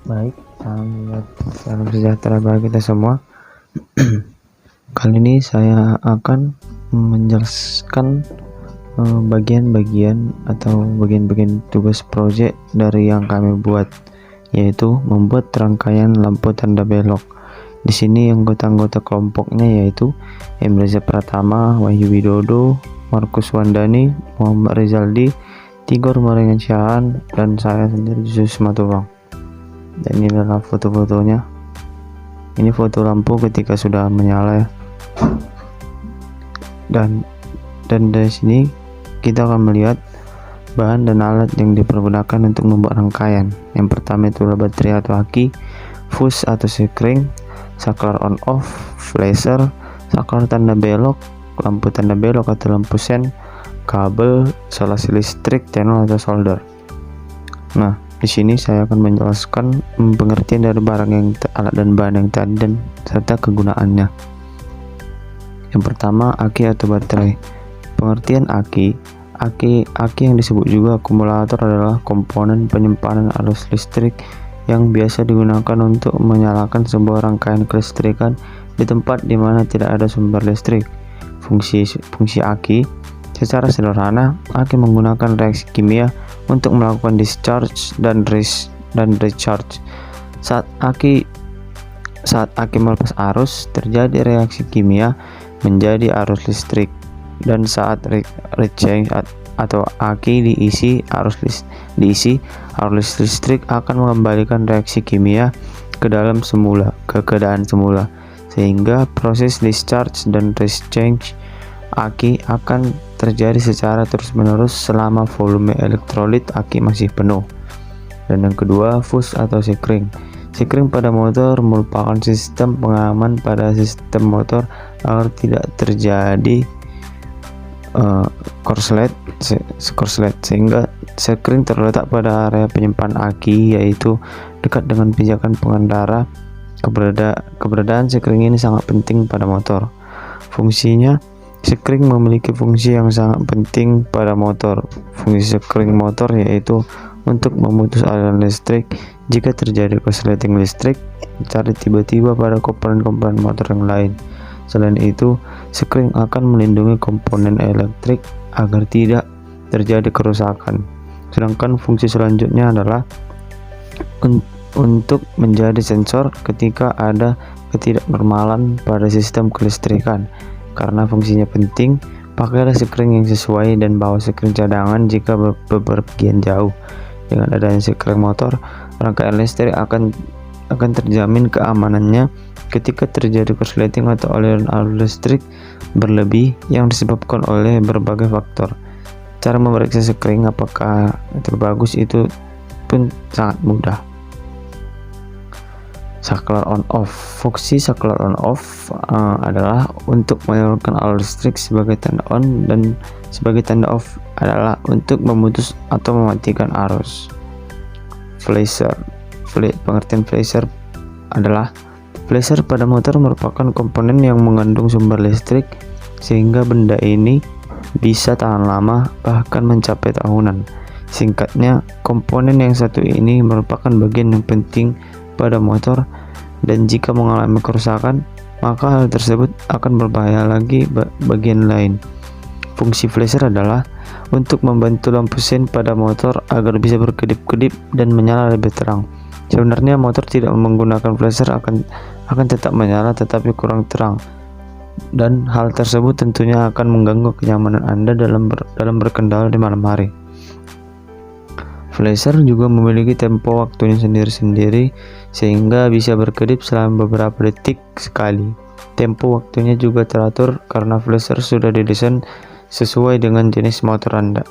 Baik, salam sejahtera bagi kita semua. Kali ini saya akan menjelaskan bagian-bagian atau bagian-bagian tugas proyek dari yang kami buat, yaitu membuat rangkaian lampu tanda belok. Di sini anggota-anggota kelompoknya yaitu Emreza Pratama, Wahyu Widodo, Markus Wandani, Muhammad Rizaldi, Tigor Marengan, dan saya sendiri Yusuf Matubang. Dan ini adalah foto-fotonya. Ini foto lampu ketika sudah menyala ya. Dan dari sini kita akan melihat bahan dan alat yang dipergunakan untuk membuat rangkaian. Yang pertama itu adalah baterai atau aki, fuse atau sekring, saklar on off, flasher, saklar tanda belok, lampu tanda belok atau lampu sen, kabel, isolasi listrik, channel atau solder. Nah, di sini saya akan menjelaskan pengertian dari barang yang alat dan bahan yang tadi dan serta kegunaannya. Yang pertama, aki atau baterai. Pengertian aki yang disebut juga akumulator adalah komponen penyimpanan arus listrik yang biasa digunakan untuk menyalakan sebuah rangkaian kelistrikan di tempat di mana tidak ada sumber listrik. Fungsi aki secara sederhana, aki menggunakan reaksi kimia untuk melakukan discharge dan recharge. Saat aki melepas arus, terjadi reaksi kimia menjadi arus listrik, dan saat rechange atau aki diisi, arus listrik akan mengembalikan reaksi kimia ke keadaan semula, sehingga proses discharge dan rechange aki akan terjadi secara terus-menerus selama volume elektrolit aki masih penuh. Dan yang kedua, fuse atau sekring. Sekring pada motor merupakan sistem pengaman pada sistem motor agar tidak terjadi korslet, sehingga sekring terletak pada area penyimpan aki, yaitu dekat dengan pijakan pengendara. Keberadaan sekring ini sangat penting pada motor. Fungsinya, sekring memiliki fungsi yang sangat penting pada motor. Fungsi sekring motor yaitu untuk memutus aliran listrik jika terjadi korsleting listrik secara tiba-tiba pada komponen-komponen motor yang lain. Selain itu, sekring akan melindungi komponen elektrik agar tidak terjadi kerusakan. Sedangkan fungsi selanjutnya adalah untuk menjadi sensor ketika ada ketidaknormalan pada sistem kelistrikan. Karena fungsinya penting, pakailah sekring yang sesuai dan bawa sekring cadangan jika bepergian jauh. Dengan adanya sekring motor, rangkaian listrik akan terjamin keamanannya ketika terjadi korsleting atau aliran arus listrik berlebih yang disebabkan oleh berbagai faktor. Cara memeriksa sekring apakah terbagus itu pun sangat mudah. Saklar on off. Fungsi saklar on off adalah untuk menyalurkan arus listrik sebagai tanda on, dan sebagai tanda off adalah untuk memutus atau mematikan arus. Flasher. Pengertian flasher adalah flasher pada motor merupakan komponen yang mengandung sumber listrik sehingga benda ini bisa tahan lama, bahkan mencapai tahunan. Singkatnya, komponen yang satu ini merupakan bagian yang penting pada motor, dan jika mengalami kerusakan, maka hal tersebut akan berbahaya lagi bagian lain. Fungsi flasher adalah untuk membantu lampu sen pada motor agar bisa berkedip-kedip dan menyala lebih terang. Sebenarnya motor tidak menggunakan flasher akan tetap menyala tetapi kurang terang, dan hal tersebut tentunya akan mengganggu kenyamanan Anda dalam berkendara di malam hari. Flasher juga memiliki tempo waktunya sendiri-sendiri sehingga bisa berkedip selama beberapa detik sekali. Tempo waktunya juga teratur karena flasher sudah didesain sesuai dengan jenis motor Anda.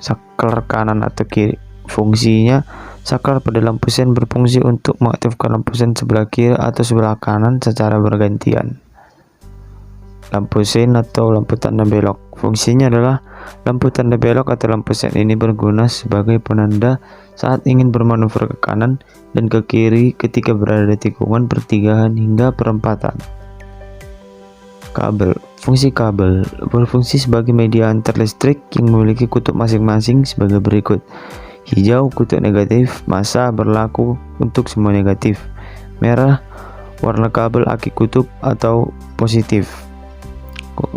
Saklar kanan atau kiri. Fungsinya, saklar pada lampu sen berfungsi untuk mengaktifkan lampu sen sebelah kiri atau sebelah kanan secara bergantian. Lampu sen atau lampu tanda belok. Fungsinya adalah lampu tanda belok atau lampu sen ini berguna sebagai penanda saat ingin bermanuver ke kanan dan ke kiri ketika berada di tikungan, pertigaan, hingga perempatan. Kabel. Fungsi kabel berfungsi sebagai media antar listrik yang memiliki kutub masing-masing sebagai berikut. Hijau kutub negatif, masa berlaku untuk semua negatif. Merah warna kabel aki kutub atau positif.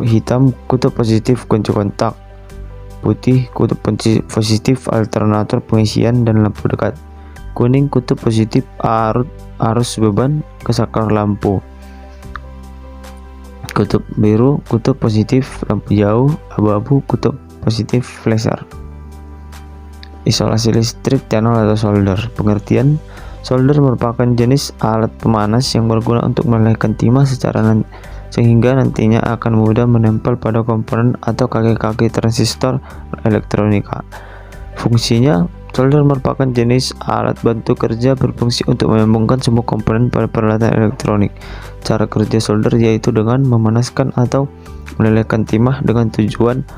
Hitam kutub positif kunci kontak. Putih kutub positif alternator pengisian dan lampu dekat. Kuning kutub positif arus beban ke saklar lampu. Kutub biru kutub positif lampu jauh. Abu-abu kutub positif flasher. Isolasi listrik channel atau solder. Pengertian: solder merupakan jenis alat pemanas yang berguna untuk melelehkan timah sehingga nantinya akan mudah menempel pada komponen atau kaki-kaki transistor elektronika. Fungsinya: solder merupakan jenis alat bantu kerja berfungsi untuk menyambungkan semua komponen pada peralatan elektronik. Cara kerja solder yaitu dengan memanaskan atau melelehkan timah dengan tujuan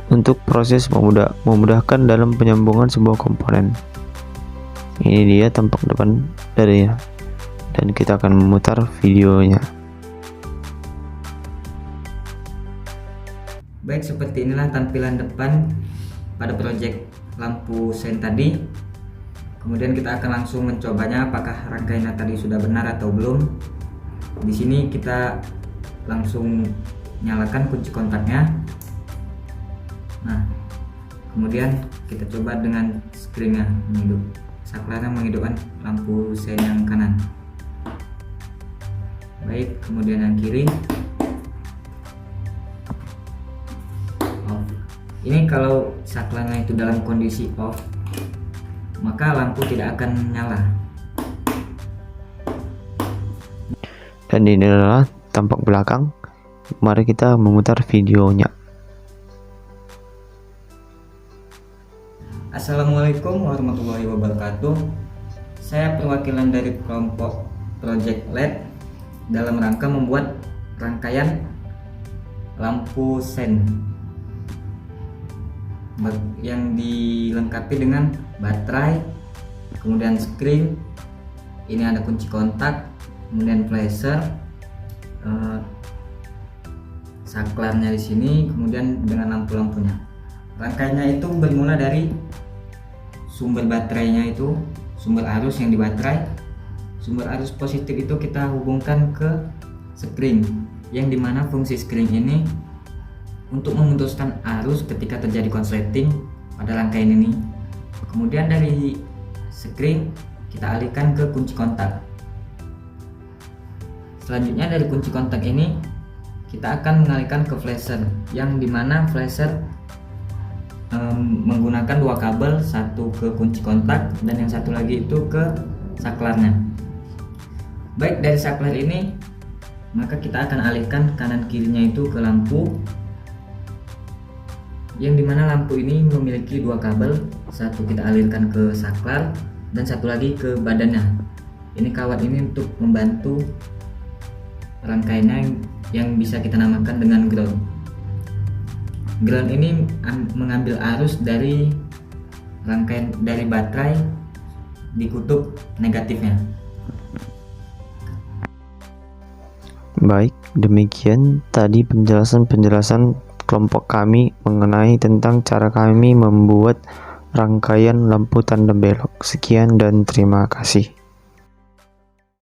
untuk proses memudahkan dalam penyambungan sebuah komponen. Ini dia tampak depan darinya, dan kita akan memutar videonya. Baik, seperti inilah tampilan depan pada project lampu sein tadi. Kemudian kita akan langsung mencobanya apakah rangkaiannya tadi sudah benar atau belum. Di sini kita langsung nyalakan kunci kontaknya. Nah, kemudian kita coba dengan screennya menghidup. Saklarnya menghidupkan lampu sein yang kanan. Baik, kemudian yang kiri. Ini kalau saklarnya itu dalam kondisi off, maka lampu tidak akan nyala. Dan ini adalah tampak belakang. Mari kita memutar videonya. Assalamualaikum warahmatullahi wabarakatuh. Saya perwakilan dari kelompok Project LED dalam rangka membuat rangkaian lampu sein yang dilengkapi dengan baterai, kemudian screen, ini ada kunci kontak, kemudian flasher, saklarnya di sini, kemudian dengan lampu-lampunya. Rangkaiannya itu bermula dari sumber baterainya, itu sumber arus yang di baterai. Sumber arus positif itu kita hubungkan ke spring, yang dimana fungsi spring ini untuk memutuskan arus ketika terjadi konsleting pada rangkaian ini. Kemudian dari spring kita alihkan ke kunci kontak. Selanjutnya dari kunci kontak ini kita akan mengalihkan ke flasher, yang dimana flasher menggunakan dua kabel, satu ke kunci kontak dan yang satu lagi itu ke saklarnya. Baik, dari saklar ini maka kita akan alihkan kanan kirinya itu ke lampu, yang dimana lampu ini memiliki dua kabel, satu kita alirkan ke saklar dan satu lagi ke badannya. Ini kawat ini untuk membantu rangkaiannya yang bisa kita namakan dengan ground. Ground ini mengambil arus dari rangkaian dari baterai di kutub negatifnya. Baik, demikian tadi penjelasan kelompok kami mengenai tentang cara kami membuat rangkaian lampu tanda belok. Sekian dan terima kasih.